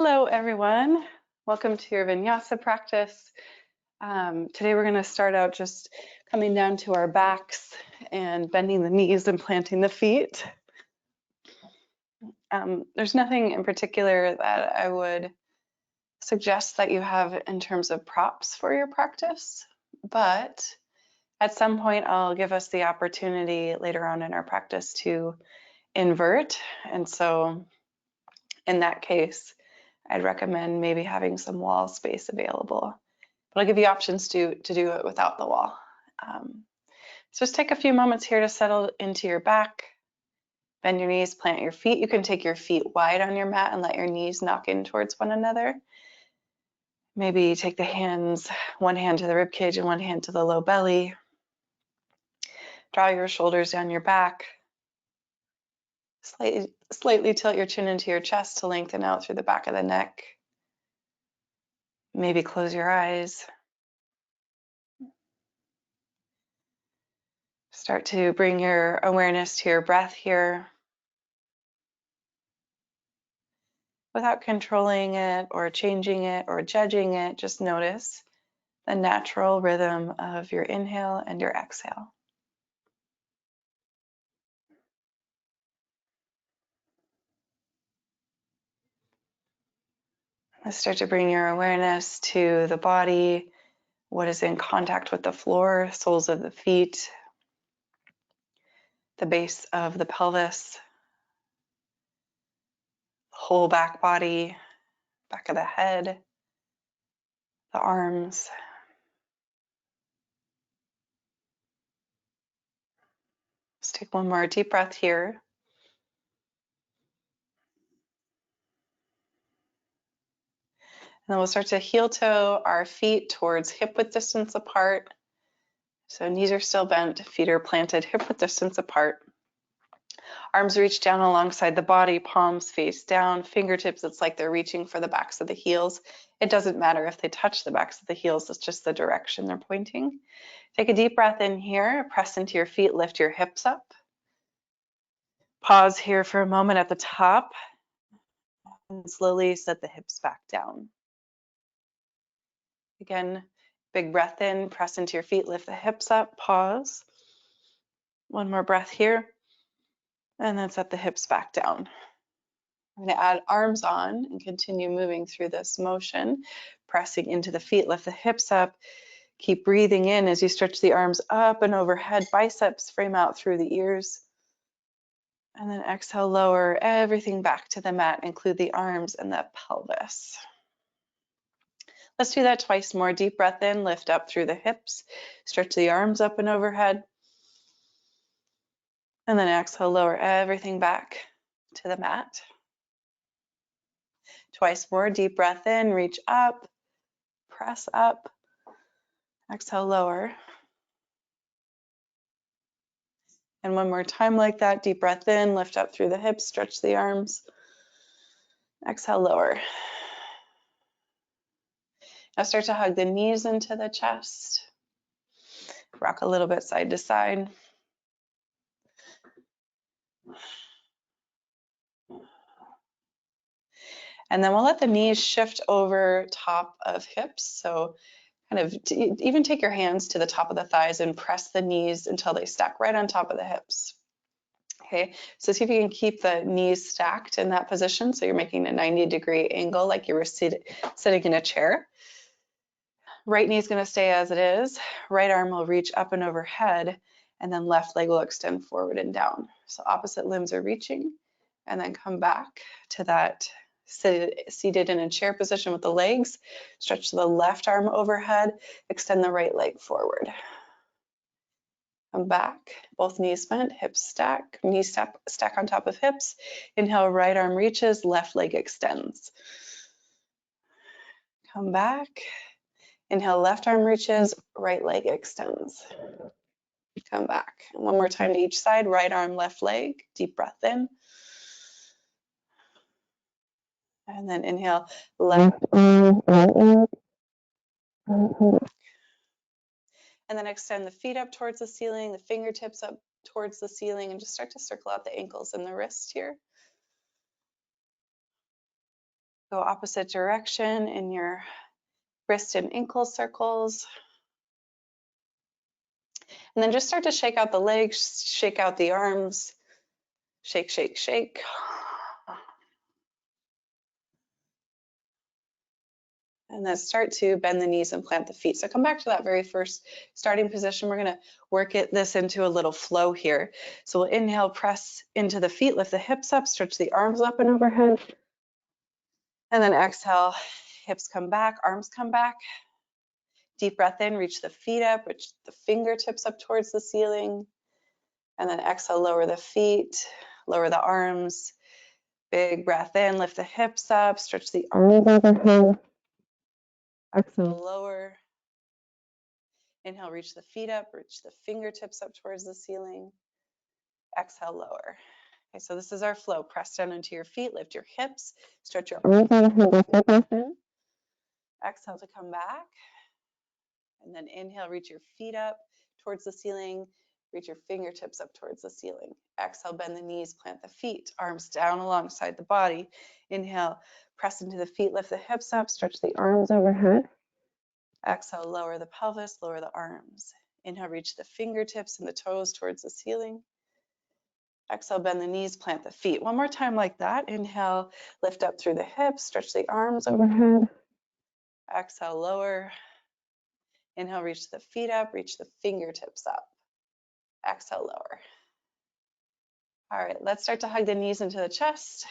Hello, everyone. Welcome to your Vinyasa practice. Today we're going to start out just coming down to our backs and bending the knees and planting the feet. There's nothing in particular that I would suggest that you have in terms of props for your practice, but at some point I'll give us the opportunity later on in our practice to invert. And so in that case, I'd recommend maybe having some wall space available, but I'll give you options to do it without the wall. So just take a few moments here to settle into your back, bend your knees, plant your feet. You can take your feet wide on your mat and let your knees knock in towards one another. Maybe take the hands, one hand to the rib cage and one hand to the low belly. Draw your shoulders down your back. Slightly tilt your chin into your chest to lengthen out through the back of the neck. Maybe close your eyes. Start to bring your awareness to your breath here without controlling it or changing it or judging it. Just notice the natural rhythm of your inhale and your exhale. Let's start to bring your awareness to the body, what is in contact with the floor, soles of the feet, the base of the pelvis, whole back body, back of the head, the arms. Let's take one more deep breath here. And then we'll start to heel toe our feet towards hip width distance apart. So knees are still bent, feet are planted hip width distance apart. Arms reach down alongside the body, palms face down, fingertips, it's like they're reaching for the backs of the heels. It doesn't matter if they touch the backs of the heels, it's just the direction they're pointing. Take a deep breath in here, press into your feet, lift your hips up. Pause here for a moment at the top and slowly set the hips back down. Again, big breath in, press into your feet, lift the hips up, pause. One more breath here, and then set the hips back down. I'm going to add arms on and continue moving through this motion, pressing into the feet, lift the hips up. Keep breathing in as you stretch the arms up and overhead, biceps frame out through the ears. And then exhale, lower everything back to the mat, include the arms and the pelvis. Let's do that twice more. Deep breath in, lift up through the hips, stretch the arms up and overhead. And then exhale, lower everything back to the mat. Twice more, deep breath in, reach up, press up, exhale, lower. And one more time like that, deep breath in, lift up through the hips, stretch the arms, exhale, lower. Now start to hug the knees into the chest. Rock a little bit side to side. And then we'll let the knees shift over top of hips. So kind of even take your hands to the top of the thighs and press the knees until they stack right on top of the hips. Okay, so see if you can keep the knees stacked in that position. So you're making a 90-degree angle like you were sitting in a chair. Right knee is going to stay as it is. Right arm will reach up and overhead, and then left leg will extend forward and down. So opposite limbs are reaching, and then come back to that seated in a chair position with the legs. Stretch the left arm overhead, extend the right leg forward. Come back, both knees bent, hips stack, knees stack on top of hips. Inhale, right arm reaches, left leg extends. Come back. Inhale, left arm reaches, right leg extends. Come back. One more time to each side, right arm, left leg, deep breath in. And then inhale, left arm, right leg. And then extend the feet up towards the ceiling, the fingertips up towards the ceiling, and just start to circle out the ankles and the wrists here. Go opposite direction in your wrist and ankle circles. And then just start to shake out the legs, shake out the arms, shake, shake, shake. And then start to bend the knees and plant the feet. So come back to that very first starting position. We're going to work this into a little flow here. So we'll inhale, press into the feet, lift the hips up, stretch the arms up and overhead. And then exhale, hips come back, arms come back. Deep breath in, reach the feet up, reach the fingertips up towards the ceiling. And then exhale, lower the feet, lower the arms. Big breath in, lift the hips up, stretch the arms overhead. Exhale, lower. Inhale, reach the feet up, reach the fingertips up towards the ceiling. Exhale, lower. Okay, so this is our flow. Press down into your feet, lift your hips, stretch your arms overhead. Exhale to come back. And then inhale, reach your feet up towards the ceiling, reach your fingertips up towards the ceiling. Exhale, bend the knees, plant the feet, arms down alongside the body. Inhale, press into the feet, lift the hips up, stretch the arms overhead. Exhale, lower the pelvis, lower the arms. Inhale, reach the fingertips and the toes towards the ceiling. Exhale, bend the knees, plant the feet. One more time like that. Inhale, lift up through the hips, stretch the arms overhead. Exhale, lower. Inhale, reach the feet up, reach the fingertips up. Exhale, lower. All right, let's start to hug the knees into the chest.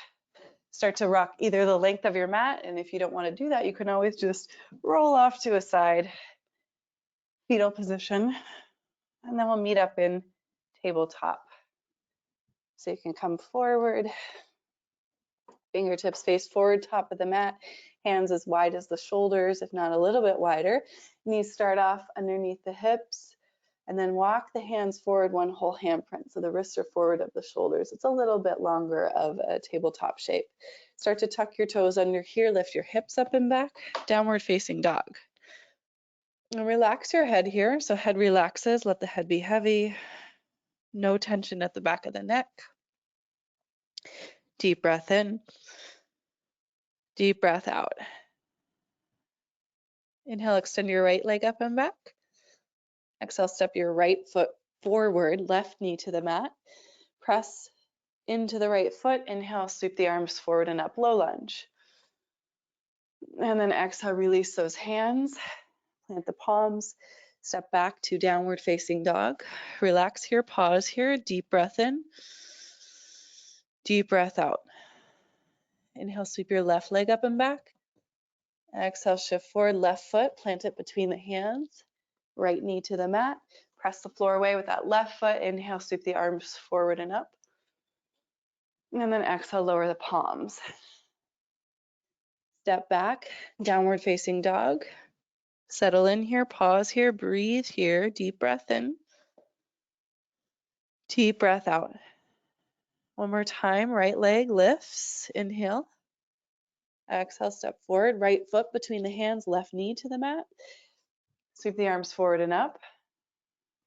Start to rock either the length of your mat, and if you don't want to do that, you can always just roll off to a side, fetal position, and then we'll meet up in tabletop. So you can come forward, fingertips face forward, top of the mat, hands as wide as the shoulders, if not a little bit wider. Knees start off underneath the hips, and then walk the hands forward, one whole handprint. So the wrists are forward of the shoulders. It's a little bit longer of a tabletop shape. Start to tuck your toes under here, lift your hips up and back, downward facing dog. And relax your head here. So head relaxes, let the head be heavy. No tension at the back of the neck. Deep breath in. Deep breath out. Inhale, extend your right leg up and back. Exhale, step your right foot forward, left knee to the mat. Press into the right foot. Inhale, sweep the arms forward and up, low lunge. And then exhale, release those hands. Plant the palms. Step back to downward facing dog. Relax here, pause here, deep breath in. Deep breath out. Inhale, sweep your left leg up and back. Exhale, shift forward, left foot, plant it between the hands. Right knee to the mat. Press the floor away with that left foot. Inhale, sweep the arms forward and up. And then exhale, lower the palms. Step back, downward facing dog. Settle in here, pause here, breathe here, deep breath in. Deep breath out. One more time, right leg lifts, inhale. Exhale, step forward, right foot between the hands, left knee to the mat. Sweep the arms forward and up.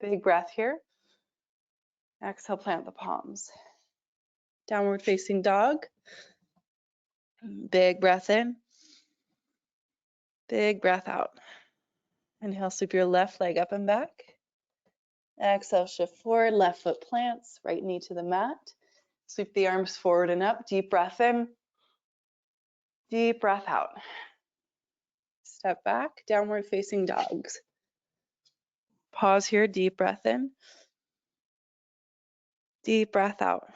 Big breath here. Exhale, plant the palms. Downward facing dog. Big breath in. Big breath out. Inhale, sweep your left leg up and back. Exhale, shift forward, left foot plants, right knee to the mat. Sweep the arms forward and up. Deep breath in. Deep breath out. Step back, downward facing dogs. Pause here, deep breath in. Deep breath out.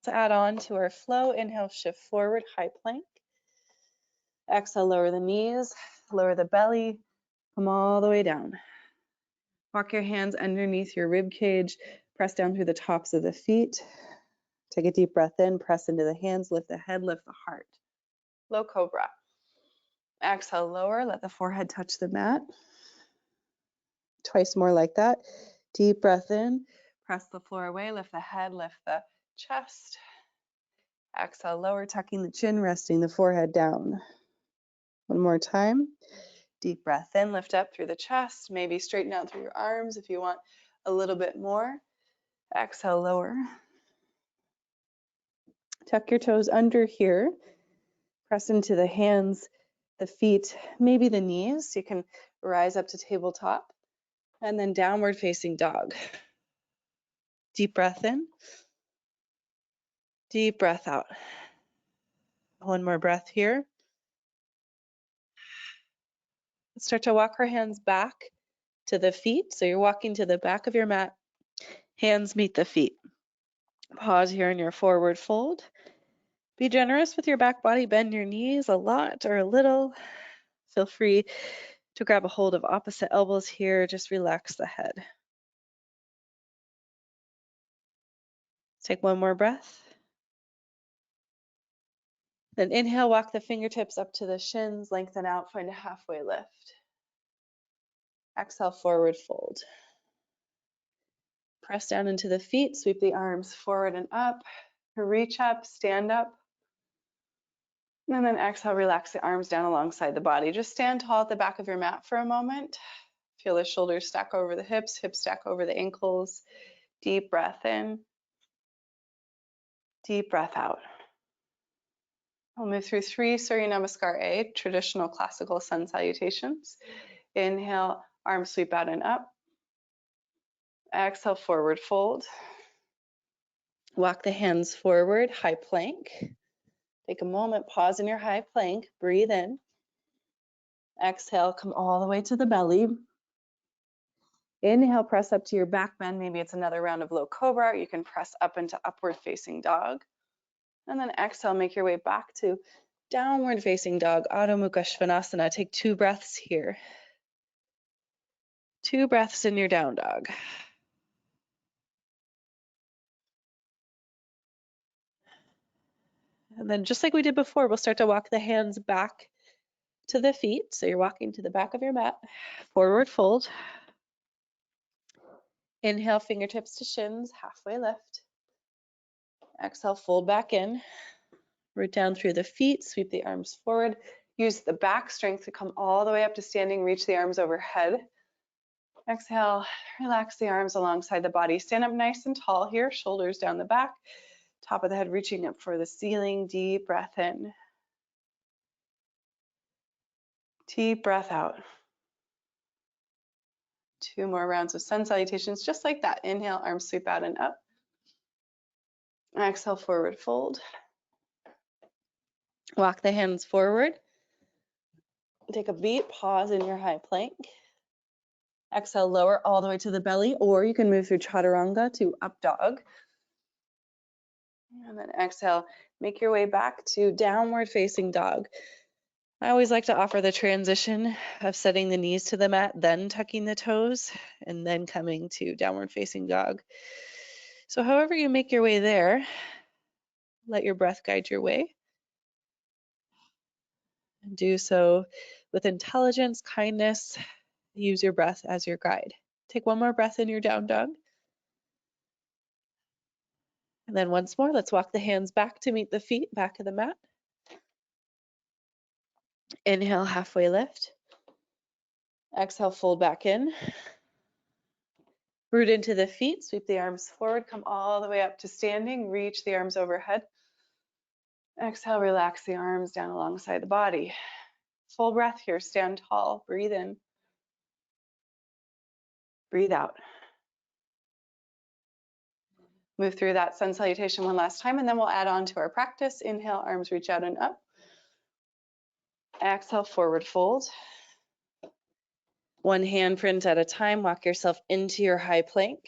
To add on to our flow, inhale, shift forward, high plank. Exhale, lower the knees, lower the belly, come all the way down. Walk your hands underneath your rib cage, press down through the tops of the feet. Take a deep breath in, press into the hands, lift the head, lift the heart. Low cobra. Exhale, lower, let the forehead touch the mat. Twice more like that. Deep breath in, press the floor away, lift the head, lift the chest. Exhale, lower, tucking the chin, resting the forehead down. One more time. Deep breath in, lift up through the chest, maybe straighten out through your arms if you want a little bit more. Exhale, lower. Tuck your toes under here. Press into the hands, the feet, maybe the knees. You can rise up to tabletop, and then downward facing dog. Deep breath in, deep breath out. One more breath here. Let's start to walk our hands back to the feet. So you're walking to the back of your mat, hands meet the feet. Pause here in your forward fold. Be generous with your back body, bend your knees a lot or a little. Feel free to grab a hold of opposite elbows here, just relax the head. Take one more breath. Then inhale, walk the fingertips up to the shins, lengthen out, find a halfway lift. Exhale, forward fold. Press down into the feet, sweep the arms forward and up, reach up, stand up. And then exhale, relax the arms down alongside the body. Just stand tall at the back of your mat for a moment. Feel the shoulders stack over the hips stack over the ankles. Deep breath in, deep breath out. We'll move through 3 Surya Namaskar A, traditional classical sun salutations. Inhale, arms sweep out and up. Exhale, forward fold. Walk the hands forward, high plank. Take a moment, pause in your high plank, breathe in. Exhale, come all the way to the belly. Inhale, press up to your back bend. Maybe it's another round of low cobra. You can press up into upward facing dog. And then exhale, make your way back to downward facing dog, Adho Mukha Svanasana. Take 2 breaths here. 2 breaths in your down dog. And then just like we did before, we'll start to walk the hands back to the feet. So you're walking to the back of your mat, forward fold. Inhale, fingertips to shins, halfway lift. Exhale, fold back in. Root down through the feet, sweep the arms forward. Use the back strength to come all the way up to standing, reach the arms overhead. Exhale, relax the arms alongside the body. Stand up nice and tall here, shoulders down the back, top of the head reaching up for the ceiling. Deep breath in. Deep breath out. 2 more rounds of sun salutations, just like that. Inhale, arms sweep out and up. Exhale, forward fold. Walk the hands forward. Take a beat, pause in your high plank. Exhale, lower all the way to the belly, or you can move through chaturanga to up dog. And then exhale, make your way back to downward facing dog. I always like to offer the transition of setting the knees to the mat, then tucking the toes, and then coming to downward facing dog. So however you make your way there, let your breath guide your way. Do so with intelligence, kindness. Use your breath as your guide. Take one more breath in your down dog. And then once more, let's walk the hands back to meet the feet, back of the mat. Inhale, halfway lift. Exhale, fold back in. Root into the feet, sweep the arms forward, come all the way up to standing, reach the arms overhead. Exhale, relax the arms down alongside the body. Full breath here, stand tall, breathe in. Breathe out. Move through that sun salutation one last time, and then we'll add on to our practice. Inhale, arms reach out and up. Exhale, forward fold. One hand print at a time, walk yourself into your high plank.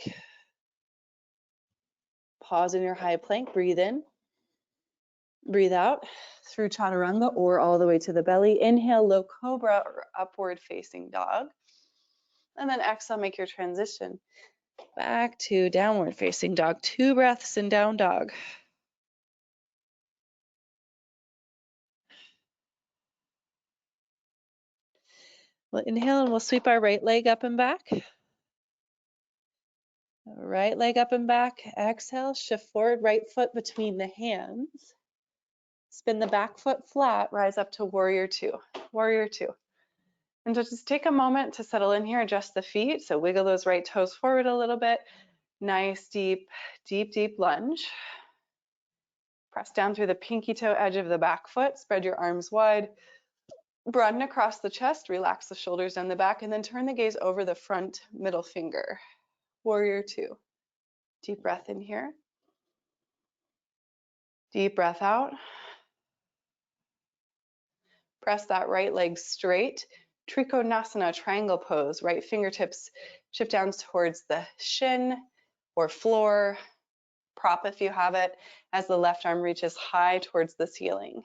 Pause in your high plank, breathe in. Breathe out through chaturanga or all the way to the belly. Inhale, low cobra or upward facing dog. And then exhale, make your transition back to downward facing dog. 2 breaths in down dog. We'll inhale and we'll sweep our right leg up and back. Right leg up and back. Exhale, shift forward, right foot between the hands. Spin the back foot flat, rise up to warrior 2. Warrior 2. And just take a moment to settle in here, adjust the feet. So wiggle those right toes forward a little bit. Nice, deep, deep, deep lunge. Press down through the pinky toe edge of the back foot, spread your arms wide, broaden across the chest, relax the shoulders down the back, and then turn the gaze over the front middle finger. Warrior two. Deep breath in here. Deep breath out. Press that right leg straight. Trikonasana, triangle pose. Right fingertips shift down towards the shin or floor, prop if you have it, as the left arm reaches high towards the ceiling.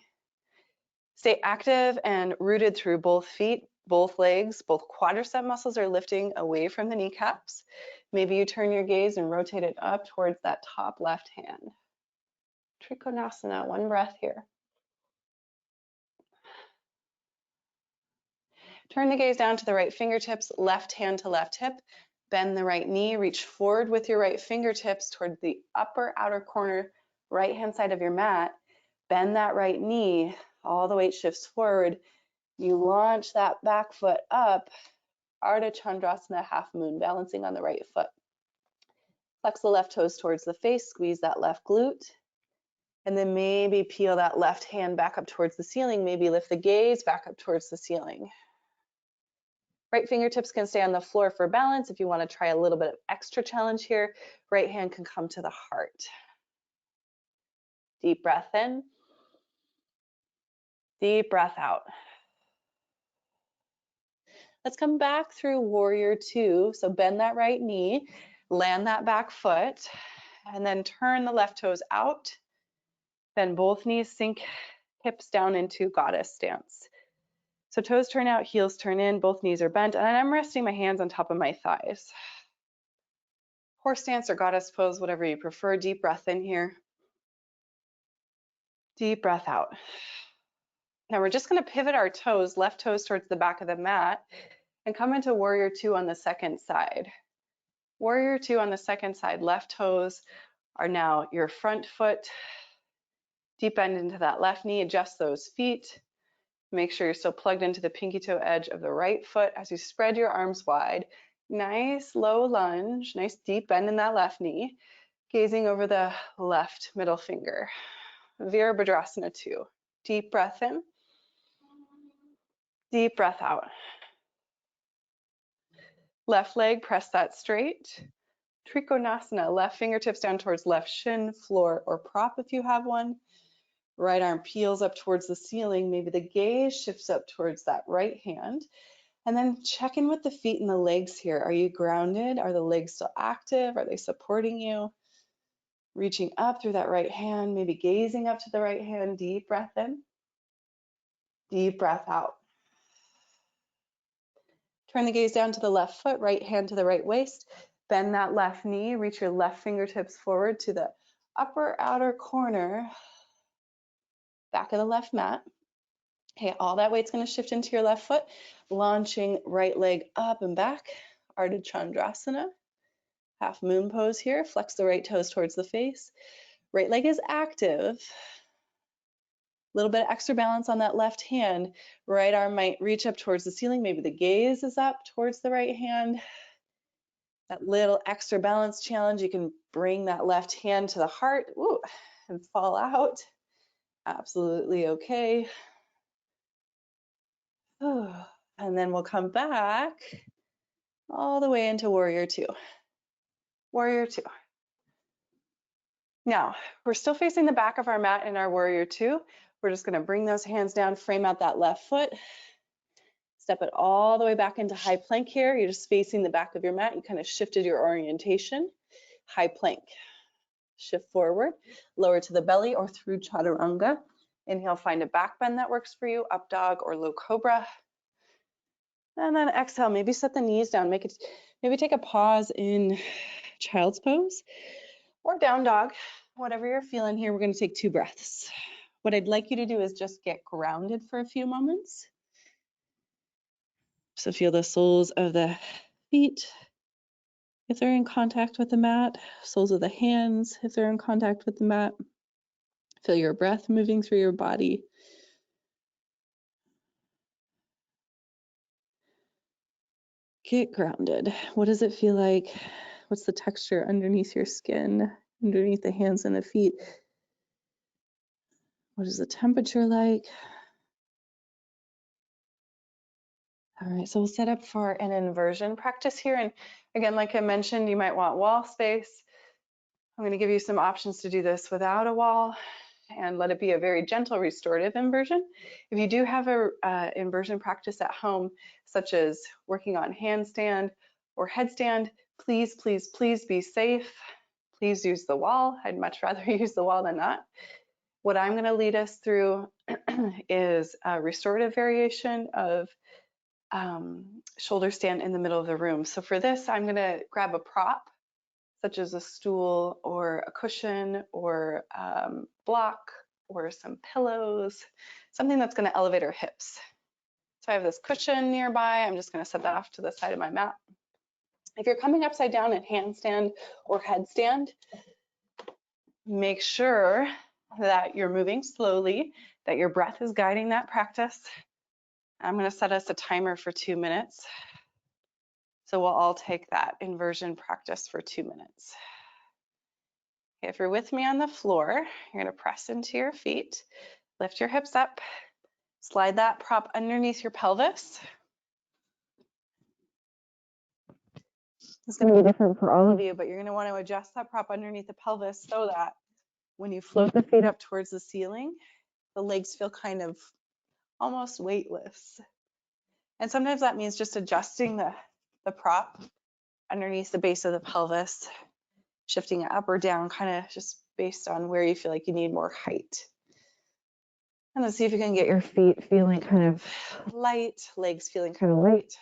Stay active and rooted through both feet, both legs. Both quadricep muscles are lifting away from the kneecaps. Maybe you turn your gaze and rotate it up towards that top left hand. Trikonasana, one breath here. Turn the gaze down to the right fingertips, left hand to left hip. Bend the right knee, reach forward with your right fingertips toward the upper outer corner, right hand side of your mat. Bend that right knee, all the weight shifts forward. You launch that back foot up, Ardha Chandrasana, half moon, balancing on the right foot. Flex the left toes towards the face, squeeze that left glute. And then maybe peel that left hand back up towards the ceiling, maybe lift the gaze back up towards the ceiling. Right fingertips can stay on the floor for balance. If you want to try a little bit of extra challenge here, right hand can come to the heart. Deep breath in. Deep breath out. Let's come back through warrior two. So bend that right knee, land that back foot, and then turn the left toes out. Bend both knees, sink hips down into goddess stance. So toes turn out, heels turn in, both knees are bent, and I'm resting my hands on top of my thighs. Horse stance or goddess pose, whatever you prefer. Deep breath in here. Deep breath out. Now we're just going to pivot our toes, left toes towards the back of the mat, and come into warrior two on the second side. Warrior two on the second side, left toes are now your front foot. Deep bend into that left knee, adjust those feet. Make sure you're still plugged into the pinky toe edge of the right foot as you spread your arms wide. Nice low lunge, nice deep bend in that left knee, gazing over the left middle finger. Virabhadrasana 2. Deep breath in. Deep breath out. Left leg, press that straight. Trikonasana, left fingertips down towards left shin, floor, or prop if you have one. Right arm peels up towards the ceiling. Maybe the gaze shifts up towards that right hand. And then check in with the feet and the legs here. Are you grounded? Are the legs still active? Are they supporting you? Reaching up through that right hand, maybe gazing up to the right hand. Deep breath in. Deep breath out. Turn the gaze down to the left foot, right hand to the right waist. Bend that left knee, reach your left fingertips forward to the upper outer corner, back of the left mat. Okay, all that weight's going to shift into your left foot, launching right leg up and back, Ardha Chandrasana. Half moon pose here, flex the right toes towards the face. Right leg is active. A little bit of extra balance on that left hand. Right arm might reach up towards the ceiling. Maybe the gaze is up towards the right hand. That little extra balance challenge, you can bring that left hand to the heart, ooh, and fall out. Absolutely okay. And then we'll come back all the way into warrior two. Warrior two. Now, we're still facing the back of our mat in our warrior two. We're just gonna bring those hands down, frame out that left foot, step it all the way back into high plank here. You're just facing the back of your mat. You kind of shifted your orientation. High plank. Shift forward, lower to the belly or through chaturanga. Inhale, find a back bend that works for you, up dog or low cobra. And then exhale, maybe set the knees down. Maybe take a pause in child's pose or down dog, whatever you're feeling here. We're going to take 2 breaths. What I'd like you to do is just get grounded for a few moments. So feel the soles of the feet, if they're in contact with the mat, soles of the hands, if they're in contact with the mat. Feel your breath moving through your body. Get grounded. What does it feel like? What's the texture underneath your skin, underneath the hands and the feet? What is the temperature like? All right, so we'll set up for an inversion practice here. And again, like I mentioned, you might want wall space. I'm going to give you some options to do this without a wall and let it be a very gentle restorative inversion. If you do have a inversion practice at home, such as working on handstand or headstand, please, please, please be safe. Please use the wall. I'd much rather use the wall than not. What I'm going to lead us through is a restorative variation of shoulder stand in the middle of the room. So for this, I'm going to grab a prop, such as a stool or a cushion or block or some pillows, something that's going to elevate our hips. So I have this cushion nearby. I'm just going to set that off to the side of my mat. If you're coming upside down in handstand or headstand, make sure that you're moving slowly, that your breath is guiding that practice. I'm going to set us a timer for 2 minutes. So we'll all take that inversion practice for 2 minutes. Okay, if you're with me on the floor, you're going to press into your feet, lift your hips up, slide that prop underneath your pelvis. It's going to be different for all of you, but you're going to want to adjust that prop underneath the pelvis so that when you float the feet up towards the ceiling, the legs feel kind of almost weightless. And sometimes that means just adjusting the prop underneath the base of the pelvis, shifting it up or down, kind of just based on where you feel like you need more height. And then see if you can get your feet feeling kind of light, legs feeling kind of light.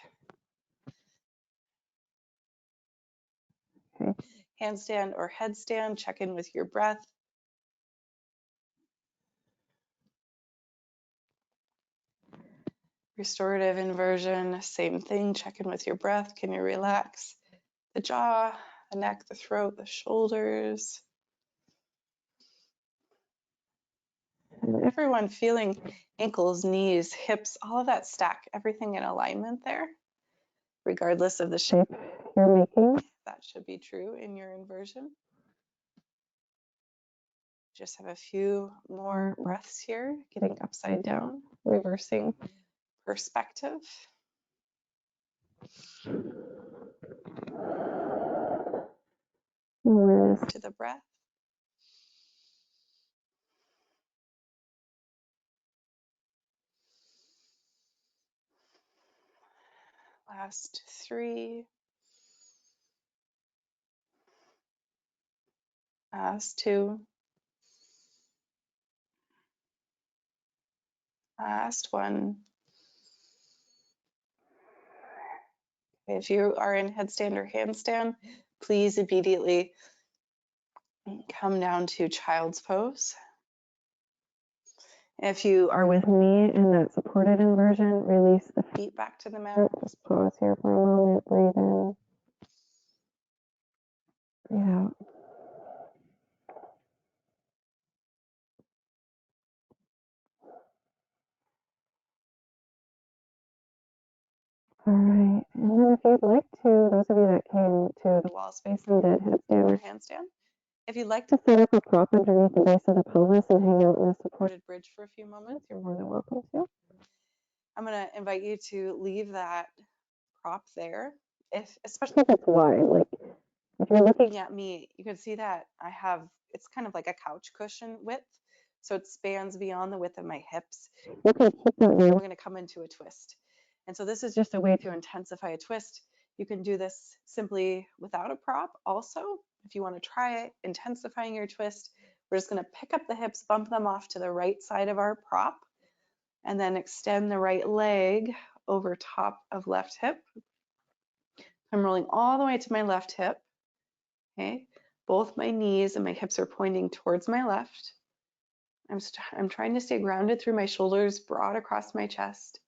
Okay. Handstand or headstand, check in with your breath. Restorative inversion, same thing, check in with your breath. Can you relax the jaw, the neck, the throat, the shoulders? And everyone feeling ankles, knees, hips, all of that stack, everything in alignment there, regardless of the shape you're making. That should be true in your inversion. Just have a few more breaths here, getting upside down, reversing perspective. Awareness to the breath. Last 3. Last 2. Last 1. If you are in headstand or handstand, please immediately come down to child's pose. If you are with me in that supported inversion, release the feet back to the mat. Just pause here for a moment, breathe in, breathe out. All right, and then if you'd like to, those of you that came to the wall space and did headstand or handstand, if you'd like to set up a prop underneath the base of the pelvis and hang out in a supported bridge for a few moments, you're more than welcome to. I'm going to invite you to leave that prop there, especially if it's wide. Like if you're looking at me, you can see that I have, it's kind of like a couch cushion width, so it spans beyond the width of my hips. You can keep that there. We're going to come into a twist. And so this is just a way to intensify a twist. You can do this simply without a prop also. If you want to try it, intensifying your twist, we're just going to pick up the hips, bump them off to the right side of our prop, and then extend the right leg over top of left hip. I'm rolling all the way to my left hip. Okay, both my knees and my hips are pointing towards my left. I'm trying to stay grounded through my shoulders, broad across my chest.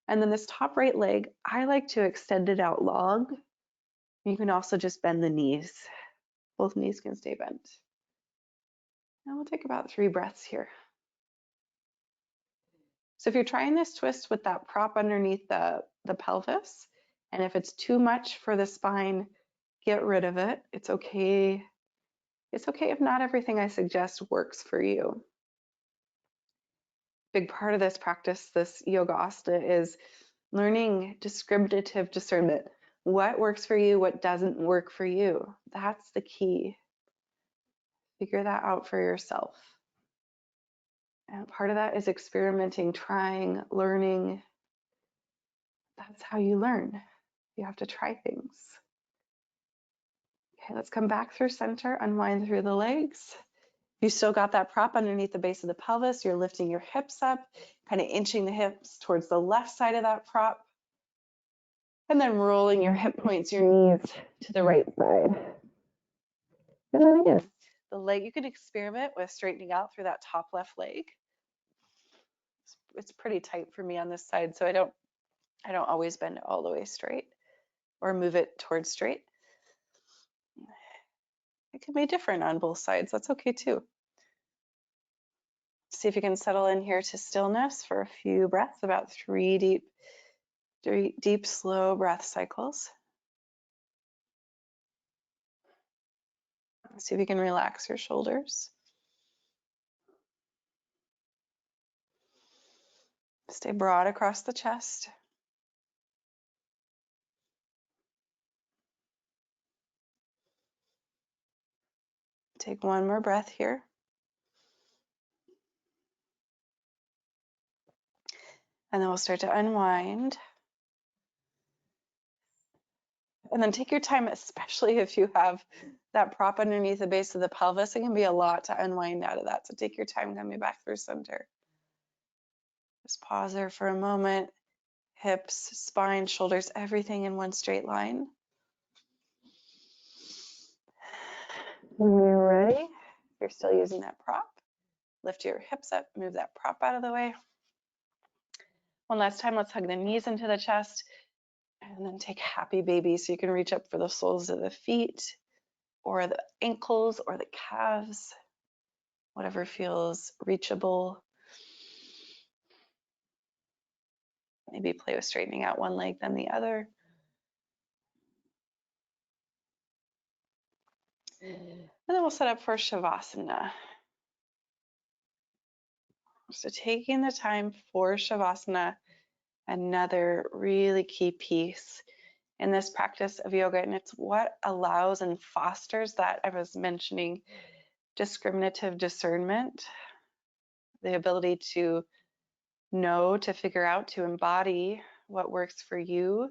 And then this top right leg, I like to extend it out long. You can also just bend the knees. Both knees can stay bent. Now we'll take about 3 breaths here. So if you're trying this twist with that prop underneath the pelvis, and if it's too much for the spine, get rid of it. It's okay. It's okay if not everything I suggest works for you. Big part of this practice, this yoga asana, is learning discriminative discernment. What works for you, what doesn't work for you. That's the key. Figure that out for yourself. And part of that is experimenting, trying, learning. That's how you learn. You have to try things. Okay, let's come back through center, unwind through the legs. You still got that prop underneath the base of the pelvis. You're lifting your hips up, kind of inching the hips towards the left side of that prop. And then rolling your hip points, your knees to the right side. And then again, the leg, you can experiment with straightening out through that top left leg. It's pretty tight for me on this side, so I don't always bend it all the way straight or move it towards straight. It can be different on both sides. That's okay too. See if you can settle in here to stillness for a few breaths, about three deep, slow breath cycles. See if you can relax your shoulders. Stay broad across the chest. Take one more breath here. And then we'll start to unwind. And then take your time, especially if you have that prop underneath the base of the pelvis. It can be a lot to unwind out of that. So take your time coming back through center. Just pause there for a moment. Hips, spine, shoulders, everything in one straight line. When you're ready, you're still using that prop. Lift your hips up, move that prop out of the way. One last time, let's hug the knees into the chest. And then take happy baby. So you can reach up for the soles of the feet or the ankles or the calves, whatever feels reachable. Maybe play with straightening out one leg, then the other. And then we'll set up for Shavasana. So taking the time for Shavasana, another really key piece in this practice of yoga, and it's what allows and fosters that I was mentioning, discriminative discernment, the ability to know, to figure out, to embody what works for you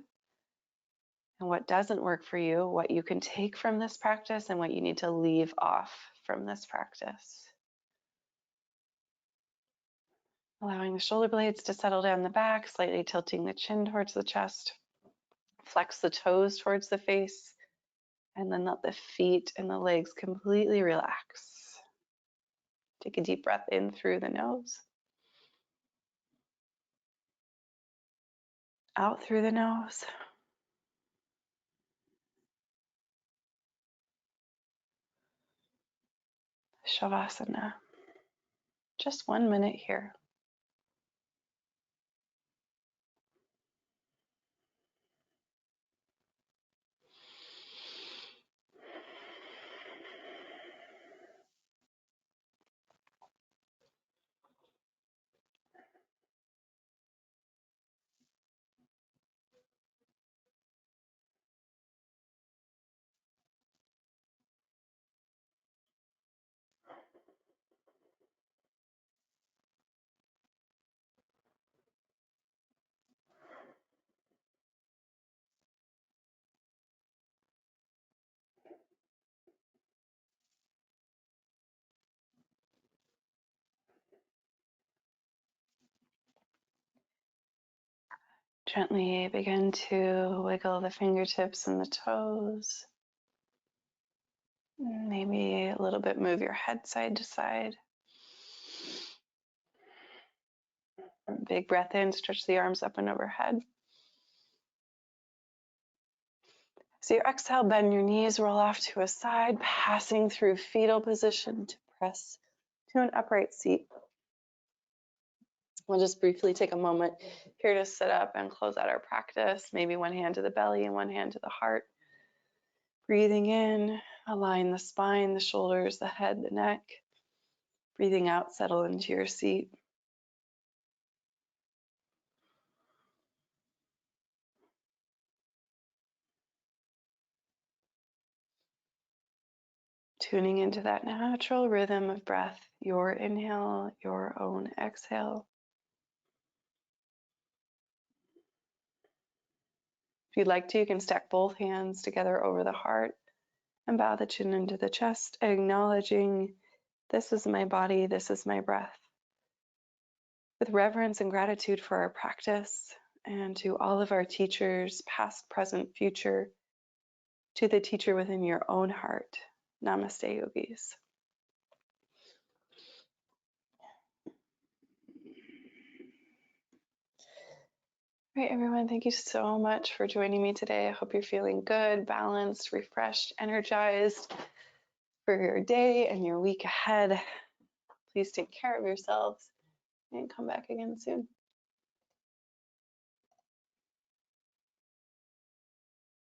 and what doesn't work for you, what you can take from this practice and what you need to leave off from this practice. Allowing the shoulder blades to settle down the back, slightly tilting the chin towards the chest. Flex the toes towards the face, and then let the feet and the legs completely relax. Take a deep breath in through the nose. Out through the nose. Shavasana. Just 1 minute here. Gently begin to wiggle the fingertips and the toes. Maybe a little bit move your head side to side. Big breath in, stretch the arms up and overhead. So your exhale, bend your knees, roll off to a side, passing through fetal position to press to an upright seat. We'll just briefly take a moment here to sit up and close out our practice. Maybe one hand to the belly and one hand to the heart. Breathing in, align the spine, the shoulders, the head, the neck. Breathing out, settle into your seat. tuning into that natural rhythm of breath, your inhale, your own exhale. If you'd like to, you can stack both hands together over the heart and bow the chin into the chest, acknowledging this is my body, this is my breath. With reverence and gratitude for our practice and to all of our teachers, past, present, future, to the teacher within your own heart. Namaste, yogis. All right, everyone, thank you so much for joining me today. I hope you're feeling good, balanced, refreshed, energized for your day and your week ahead. Please take care of yourselves and come back again soon.